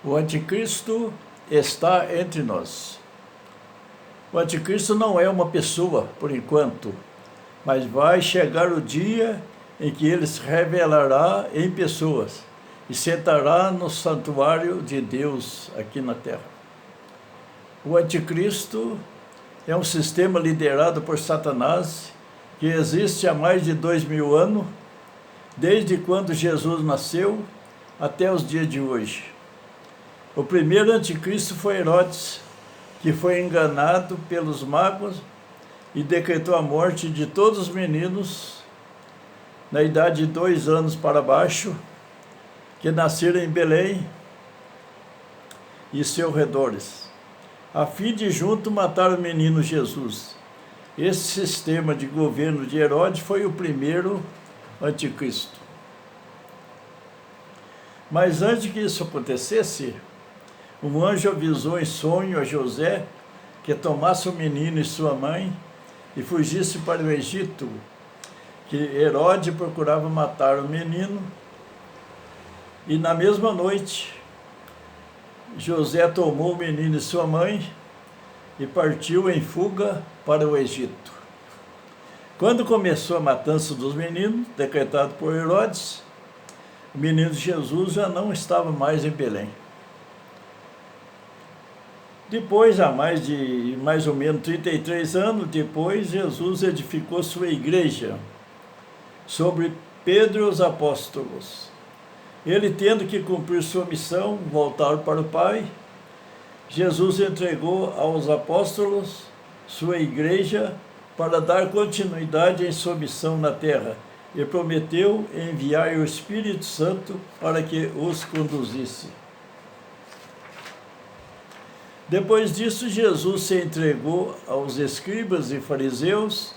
O anticristo está entre nós. O anticristo não é uma pessoa, por enquanto, mas vai chegar o dia em que ele se revelará em pessoas e sentará no santuário de Deus aqui na terra. O anticristo é um sistema liderado por Satanás que existe há mais de 2000 anos, desde quando Jesus nasceu até os dias de hoje. O primeiro anticristo foi Herodes, que foi enganado pelos magos e decretou a morte de todos os meninos na idade de 2 anos para baixo, que nasceram em Belém e seus redores, a fim de junto matar o menino Jesus. Esse sistema de governo de Herodes foi o primeiro anticristo. Mas antes que isso acontecesse, um anjo avisou em sonho a José que tomasse o menino e sua mãe e fugisse para o Egito, que Herodes procurava matar o menino. E na mesma noite, José tomou o menino e sua mãe e partiu em fuga para o Egito. Quando começou a matança dos meninos, decretado por Herodes, o menino Jesus já não estava mais em Belém. Depois, há mais ou menos 33 anos depois, Jesus edificou sua igreja sobre Pedro e os apóstolos. Ele, tendo que cumprir sua missão, voltar para o Pai, Jesus entregou aos apóstolos sua igreja para dar continuidade em sua missão na terra e prometeu enviar o Espírito Santo para que os conduzisse. Depois disso, Jesus se entregou aos escribas e fariseus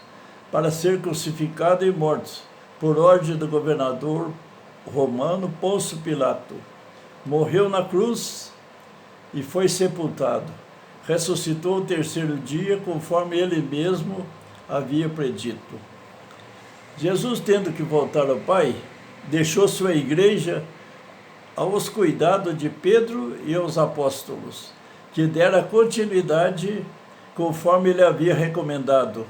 para ser crucificado e morto, por ordem do governador romano Pôncio Pilato. Morreu na cruz e foi sepultado. Ressuscitou o 3º dia, conforme ele mesmo havia predito. Jesus, tendo que voltar ao Pai, deixou sua igreja aos cuidados de Pedro e aos apóstolos, que dera continuidade conforme ele havia recomendado.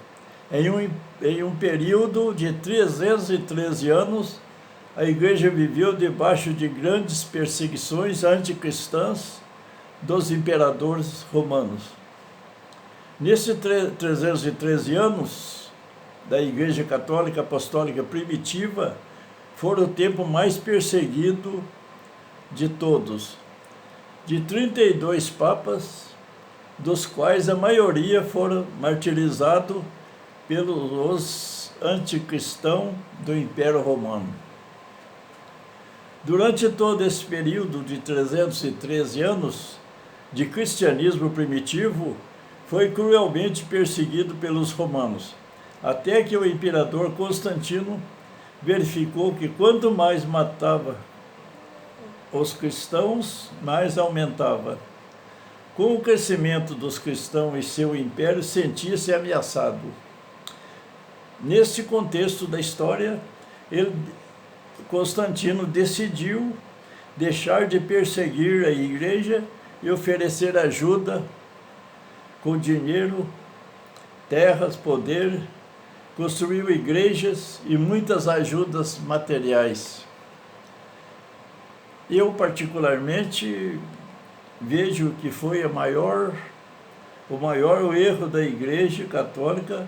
Em um período de 313 anos, a igreja viveu debaixo de grandes perseguições anticristãs dos imperadores romanos. Nesses 313 anos da Igreja Católica Apostólica Primitiva, foram o tempo mais perseguido de todos. De 32 papas, dos quais a maioria foram martirizados pelos anticristãos do Império Romano. Durante todo esse período de 313 anos de cristianismo primitivo, foi cruelmente perseguido pelos romanos, até que o imperador Constantino verificou que quanto mais matava os cristãos, mais aumentava. Com o crescimento dos cristãos e seu império, sentia-se ameaçado. Neste contexto da história, Constantino decidiu deixar de perseguir a igreja e oferecer ajuda com dinheiro, terras, poder, construiu igrejas e muitas ajudas materiais. Eu, particularmente, vejo que foi o maior erro da Igreja Católica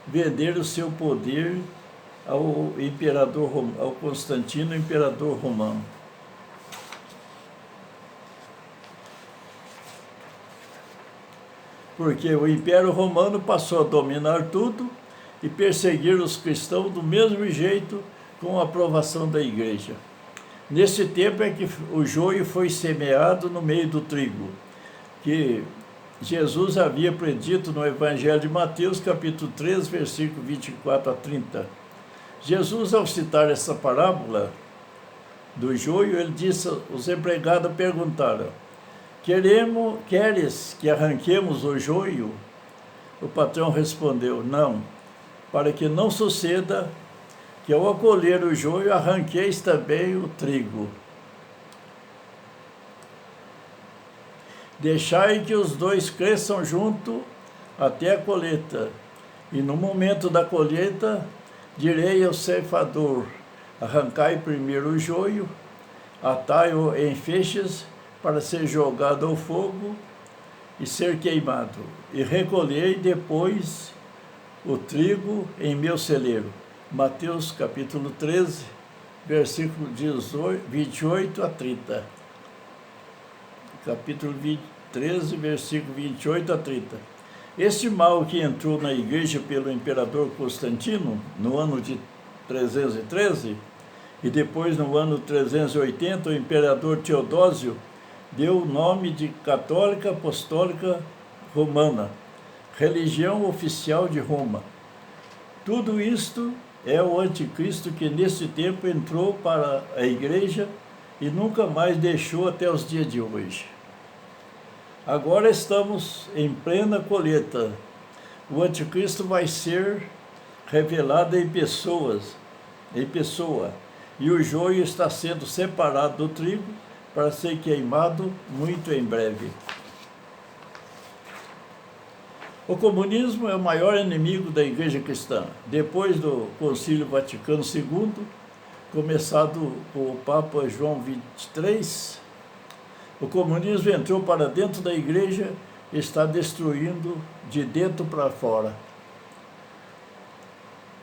vender o seu poder ao Constantino, imperador romano. Porque o Império Romano passou a dominar tudo e perseguir os cristãos do mesmo jeito, com a aprovação da Igreja. Nesse tempo é que o joio foi semeado no meio do trigo, que Jesus havia predito no Evangelho de Mateus, capítulo 3, versículo 24 a 30. Jesus, ao citar essa parábola do joio, ele disse, os empregados perguntaram, queres que arranquemos o joio? O patrão respondeu, não, para que não suceda que ao acolher o joio, arranqueis também o trigo. Deixai que os dois cresçam junto até a colheita. E no momento da colheita, direi ao ceifador: arrancai primeiro o joio, atai-o em feixes, para ser jogado ao fogo e ser queimado. E recolhei depois o trigo em meu celeiro. Mateus capítulo 13, versículo 28 a 30. Capítulo 13, versículo 28 a 30. Este mal que entrou na igreja pelo imperador Constantino, no ano de 313, e depois no ano 380, o imperador Teodósio deu o nome de Católica Apostólica Romana, religião oficial de Roma. Tudo isto é o anticristo que neste tempo entrou para a igreja e nunca mais deixou até os dias de hoje. Agora estamos em plena colheita. O anticristo vai ser revelado em pessoa, e o joio está sendo separado do trigo para ser queimado muito em breve. O comunismo é o maior inimigo da Igreja Cristã. Depois do Concílio Vaticano II, começado com o Papa João XXIII, o comunismo entrou para dentro da Igreja e está destruindo de dentro para fora.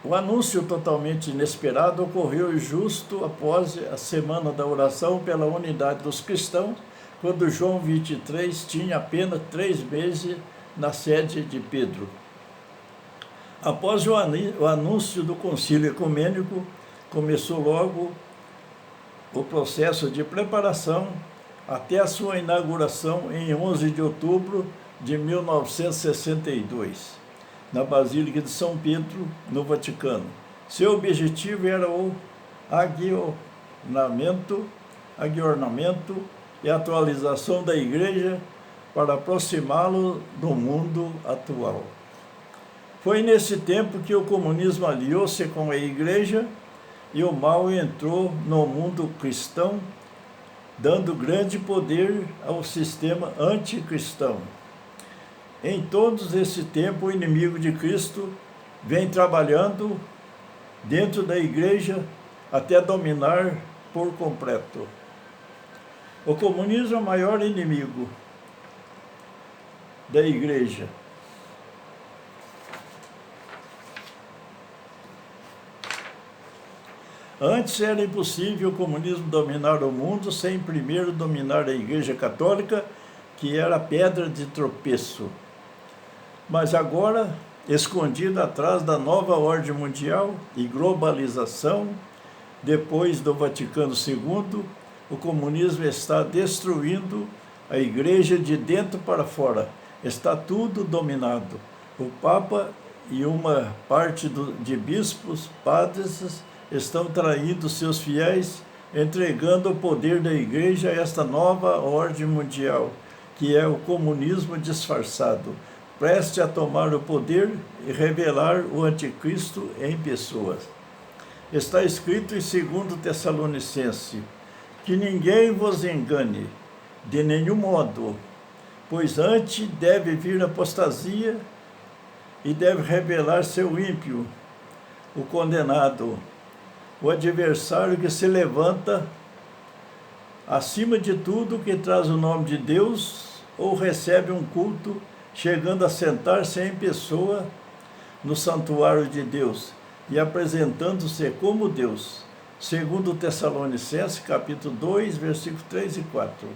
O anúncio totalmente inesperado ocorreu justo após a Semana da Oração pela Unidade dos Cristãos, quando João XXIII tinha apenas 3 meses na sede de Pedro. Após o anúncio do Concílio Ecumênico, começou logo o processo de preparação até a sua inauguração em 11 de outubro de 1962, na Basílica de São Pedro, no Vaticano. Seu objetivo era o aggiornamento e atualização da Igreja para aproximá-lo do mundo atual. Foi nesse tempo que o comunismo aliou-se com a Igreja e o mal entrou no mundo cristão, dando grande poder ao sistema anticristão. Em todo esse tempo, o inimigo de Cristo vem trabalhando dentro da Igreja até dominar por completo. O comunismo é o maior inimigo da Igreja. Antes era impossível o comunismo dominar o mundo sem primeiro dominar a Igreja Católica, que era a pedra de tropeço. Mas agora, escondida atrás da nova ordem mundial e globalização, depois do Vaticano II, o comunismo está destruindo a Igreja de dentro para fora. Está tudo dominado. O Papa e uma parte de bispos, padres, estão traindo seus fiéis, entregando o poder da Igreja a esta nova ordem mundial, que é o comunismo disfarçado, preste a tomar o poder e revelar o anticristo em pessoas. Está escrito em 2 Tessalonicenses, que ninguém vos engane, de nenhum modo, pois antes deve vir apostasia e deve revelar seu ímpio, o condenado, o adversário que se levanta acima de tudo que traz o nome de Deus ou recebe um culto, chegando a sentar-se em pessoa no santuário de Deus e apresentando-se como Deus. 2 Tessalonicenses, capítulo 2, versículos 3 e 4.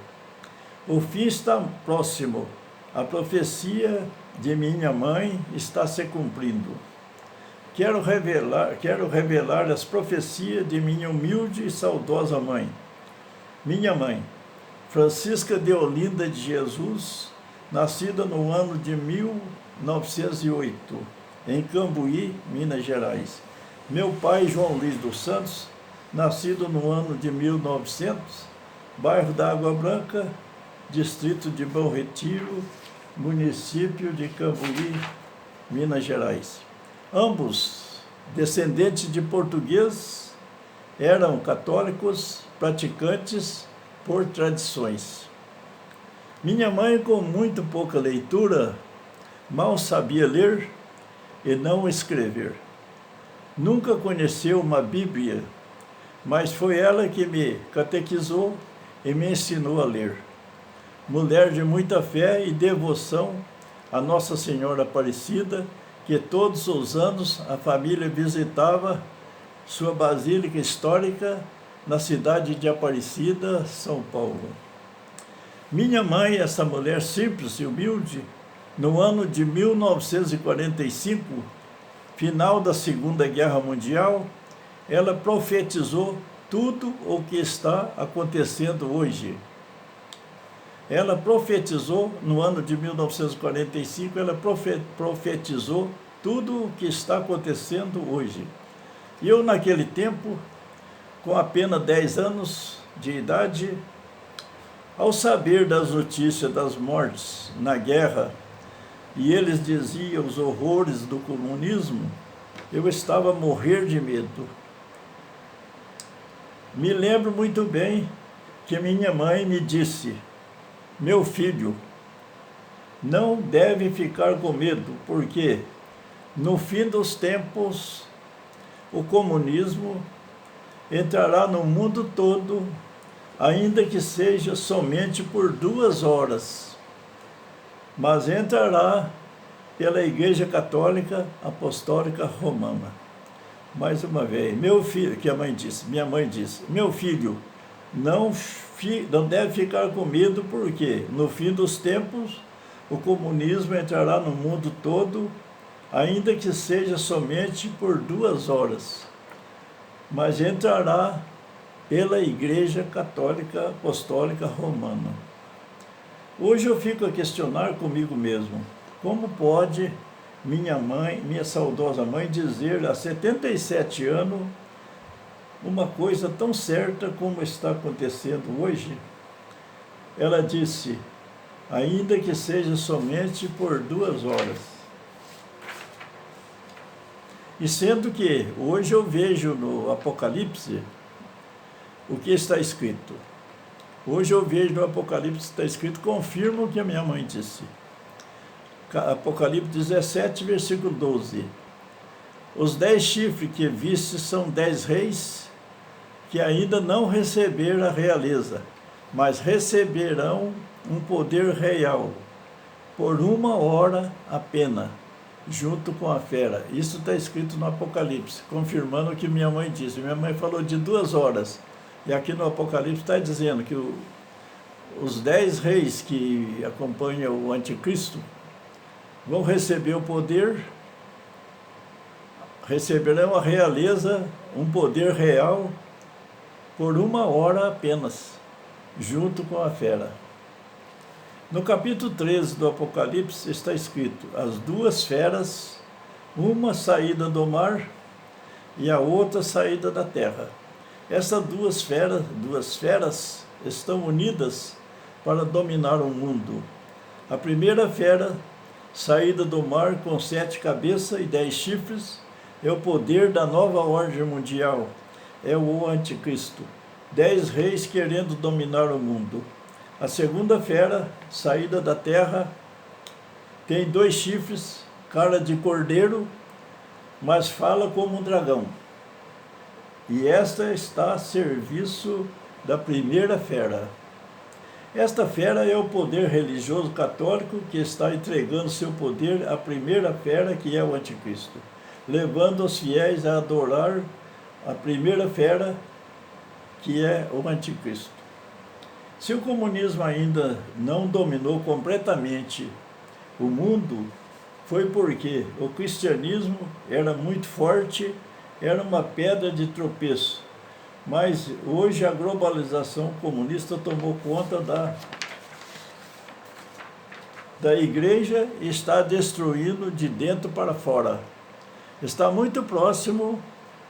O fim está próximo. A profecia de minha mãe está se cumprindo. Quero revelar as profecias de minha humilde e saudosa mãe. Minha mãe, Francisca de Olinda de Jesus, nascida no ano de 1908, em Cambuí, Minas Gerais. Meu pai, João Luiz dos Santos, nascido no ano de 1900, bairro da Água Branca, distrito de Bom Retiro, município de Cambuí, Minas Gerais. Ambos, descendentes de portugueses, eram católicos praticantes por tradições. Minha mãe, com muito pouca leitura, mal sabia ler e não escrever. Nunca conheceu uma Bíblia, mas foi ela que me catequizou e me ensinou a ler. Mulher de muita fé e devoção a Nossa Senhora Aparecida, que todos os anos a família visitava sua basílica histórica na cidade de Aparecida, São Paulo. Minha mãe, essa mulher simples e humilde, no ano de 1945, final da Segunda Guerra Mundial, ela profetizou tudo o que está acontecendo hoje. Ela profetizou, no ano de 1945, ela profetizou tudo o que está acontecendo hoje. E eu, naquele tempo, com apenas 10 anos de idade, ao saber das notícias das mortes na guerra, e eles diziam os horrores do comunismo, eu estava a morrer de medo. Me lembro muito bem que minha mãe me disse: meu filho, não deve ficar com medo, porque no fim dos tempos o comunismo entrará no mundo todo, ainda que seja somente por 2 horas, mas entrará pela Igreja Católica Apostólica Romana. Mais uma vez, meu filho, que minha mãe disse, meu filho, não deve ficar com medo, porque no fim dos tempos o comunismo entrará no mundo todo, ainda que seja somente por 2 horas, mas entrará pela Igreja Católica Apostólica Romana. Hoje eu fico a questionar comigo mesmo, como pode minha saudosa mãe, dizer há 77 anos uma coisa tão certa como está acontecendo hoje? Ela disse, ainda que seja somente por 2 horas. E sendo que hoje eu vejo no Apocalipse o que está escrito. Hoje eu vejo no Apocalipse está escrito, confirma o que a minha mãe disse. Apocalipse 17, versículo 12. Os 10 chifres que viste são 10 reis que ainda não receberam a realeza, mas receberão um poder real, por 1 hora apenas, junto com a fera. Isso está escrito no Apocalipse, confirmando o que minha mãe disse. Minha mãe falou de 2 horas, e aqui no Apocalipse está dizendo que os 10 reis que acompanham o anticristo vão receber o poder, receberão a realeza, um poder real, por 1 hora apenas, junto com a fera. No capítulo 13 do Apocalipse está escrito, as 2 feras, uma saída do mar e a outra saída da terra. Essas 2 feras estão unidas para dominar o mundo. A primeira fera, saída do mar com 7 cabeças e 10 chifres, é o poder da nova ordem mundial, é o anticristo. 10 reis querendo dominar o mundo. A segunda fera, saída da terra, tem 2 chifres, cara de cordeiro, mas fala como um dragão. E esta está a serviço da primeira fera. Esta fera é o poder religioso católico que está entregando seu poder à primeira fera, que é o anticristo, levando os fiéis a adorar a primeira fera, que é o anticristo. Se o comunismo ainda não dominou completamente o mundo, foi porque o cristianismo era muito forte, era uma pedra de tropeço. Mas hoje a globalização comunista tomou conta da igreja e está destruindo de dentro para fora. Está muito próximo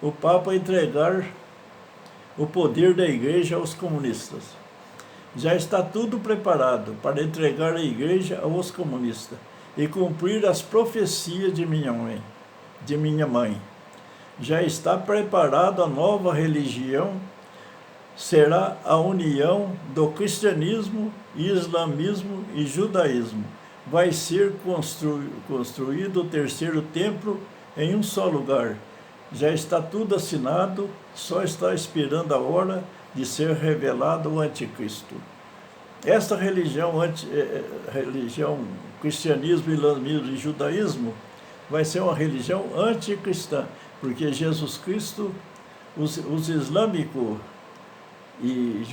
o Papa entregar o poder da igreja aos comunistas. Já está tudo preparado para entregar a igreja aos comunistas e cumprir as profecias de minha mãe. Já está preparado a nova religião, será a união do cristianismo, islamismo e judaísmo. Vai ser construído o terceiro templo em um só lugar. Já está tudo assinado, só está esperando a hora de ser revelado o anticristo. Esta religião, cristianismo, islamismo e judaísmo, vai ser uma religião anticristã, porque Jesus Cristo, os islâmicos e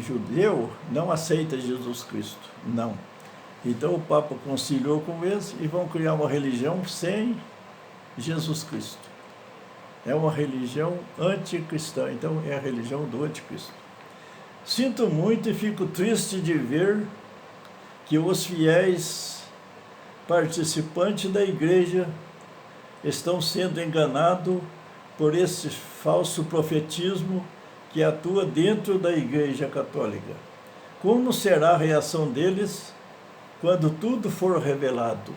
judeu não aceitam Jesus Cristo, não. Então o Papa conciliou com eles e vão criar uma religião sem Jesus Cristo. É uma religião anticristã, então é a religião do anticristo. Sinto muito e fico triste de ver que os fiéis participantes da igreja estão sendo enganados por esse falso profetismo que atua dentro da Igreja Católica. Como será a reação deles quando tudo for revelado?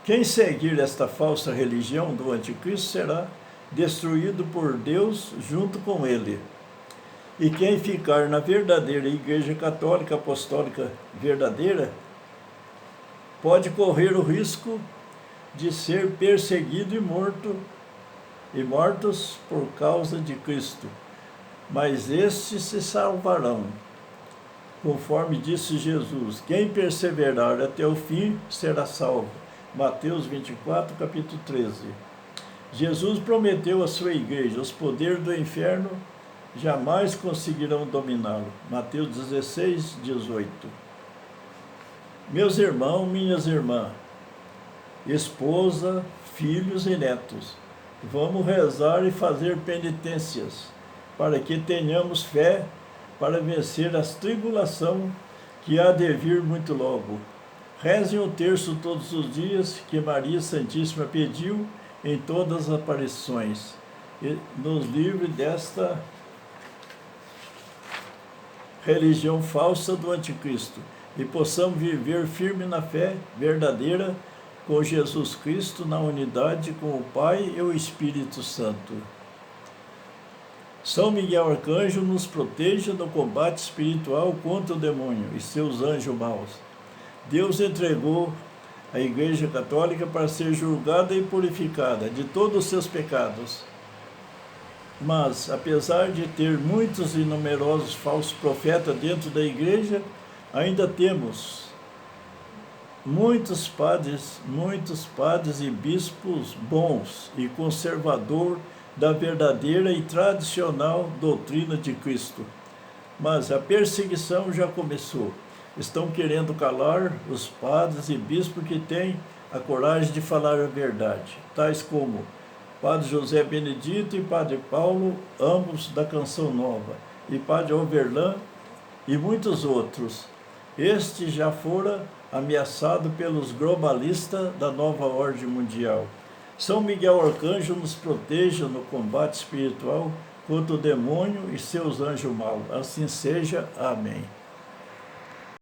Quem seguir esta falsa religião do anticristo será destruído por Deus junto com ele. E quem ficar na verdadeira Igreja Católica Apostólica verdadeira pode correr o risco de ser perseguido e mortos por causa de Cristo. Mas estes se salvarão, conforme disse Jesus: quem perseverar até o fim será salvo. Mateus 24, capítulo 13. Jesus prometeu à sua igreja: os poderes do inferno jamais conseguirão dominá-lo. Mateus 16, 18. Meus irmãos, minhas irmãs, esposa, filhos e netos, vamos rezar e fazer penitências, para que tenhamos fé para vencer as tribulações que há de vir muito logo. Rezem o terço todos os dias que Maria Santíssima pediu em todas as aparições, e nos livre desta religião falsa do anticristo, e possamos viver firme na fé verdadeira com Jesus Cristo, na unidade com o Pai e o Espírito Santo. São Miguel Arcanjo nos proteja no combate espiritual contra o demônio e seus anjos maus. Deus entregou a Igreja Católica para ser julgada e purificada de todos os seus pecados. Mas, apesar de ter muitos e numerosos falsos profetas dentro da Igreja, ainda temos muitos padres e bispos bons e conservadores da verdadeira e tradicional doutrina de Cristo. Mas a perseguição já começou. Estão querendo calar os padres e bispos que têm a coragem de falar a verdade, tais como Padre José Benedito e Padre Paulo, ambos da Canção Nova, e Padre Overlan e muitos outros. Este já fora ameaçado pelos globalistas da nova ordem mundial. São Miguel Arcanjo nos proteja no combate espiritual contra o demônio e seus anjos maus. Assim seja. Amém.